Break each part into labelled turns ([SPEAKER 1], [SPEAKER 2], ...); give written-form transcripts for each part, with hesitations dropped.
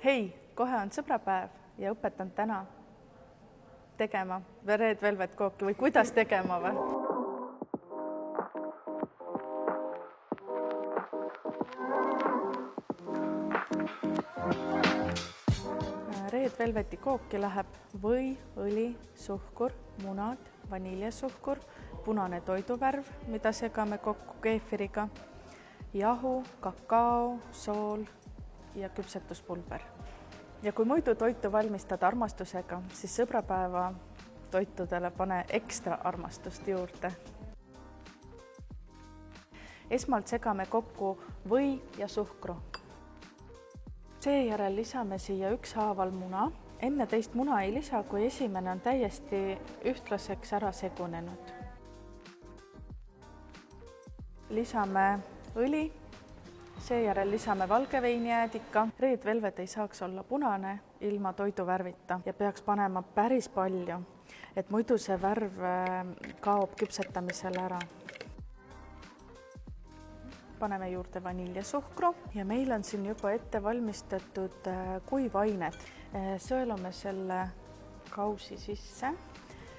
[SPEAKER 1] Hei, kohe on sõbrapäev ja õpetan täna tegema Red Velvet kooki või kuidas tegema või? Red Velveti kooki läheb või, õli, suhkur, munad, vaniljesuhkur, punane toiduvärv, mida segame kokku keefiriga, jahu, kakao, sool ja küpsetuspulber. Ja kui muidu toitu valmistad armastusega, siis sõbrapäeva toitudele pane ekstra armastust juurde. Esmalt segame kokku või ja suhkru. Seejärel lisame siia ükshaaval muna. Enne teist muna ei lisa, kui esimene on täiesti ühtlaseks ära segunenud. Lisame õli, seejärel lisame valgeveinijäädika. Red Velvet ei saaks olla punane ilma toiduvärvita ja peaks panema päris palju, et muidu see värv kaob küpsetamisel ära. Paneme juurde vaniljesuhkru ja meil on siin juba ette valmistatud kuivained. Sõelume selle kausi sisse.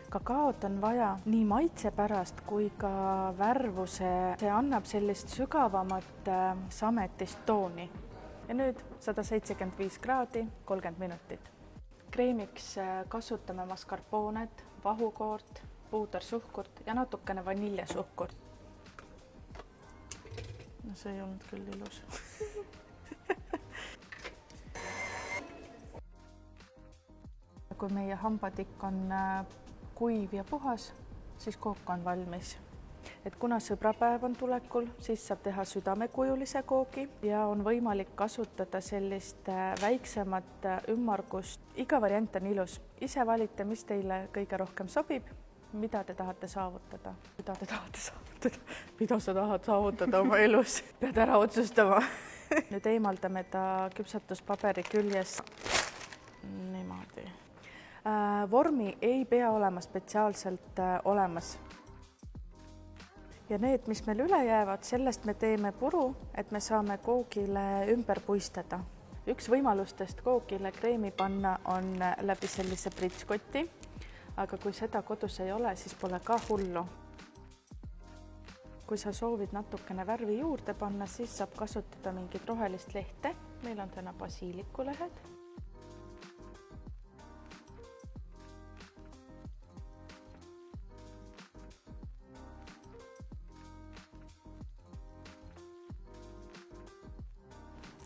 [SPEAKER 1] Kakaot on vaja nii maitse pärast kui ka värvuse. See annab sellist sügavamat sametist tooni. Ja nüüd 175 kraadi, 30 minutit. Kreemiks kasutame mascarponet, vahukoort, puudersuhkurt ja natukene vaniljesuhkurt. No see ei olnud küll ilus. Kui meie hambatikk on kuiv ja puhas, siis kook on valmis. Et kuna sõbrapäev on tulekul, siis saab teha südamekujulise koogi ja on võimalik kasutada sellist väiksemat ümmargust. Iga variant on ilus. Ise valite, mis teile kõige rohkem sobib. Mida te tahate saavutada? Mida sa tahad saavutada oma elus? Pead ära otsustama. Nüüd eemaldame ta küpsetuspaberi küljes. Niimoodi. Vormi ei pea olema spetsiaalselt olemas. Ja need, mis meil üle jäävad, sellest me teeme puru, et me saame koogile ümber puistada. Üks võimalustest koogile kreemi panna on läbi sellise pritskoti. Aga kui seda kodus ei ole, siis pole ka hullu. Kui sa soovid natukene värvi juurde panna, siis saab kasutada mingit rohelist lehte. Meil on täna basiilikulehed.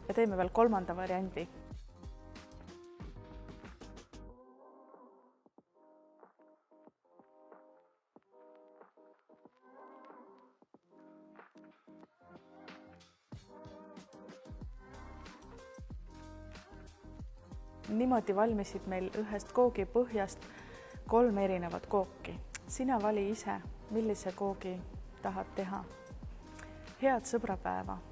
[SPEAKER 1] Ja teeme veel kolmanda variandi. Niimoodi valmisid meil ühest koogi põhjast 3 erinevat kooki. Sina vali ise, millise koogi tahad teha. Head sõbrapäeva!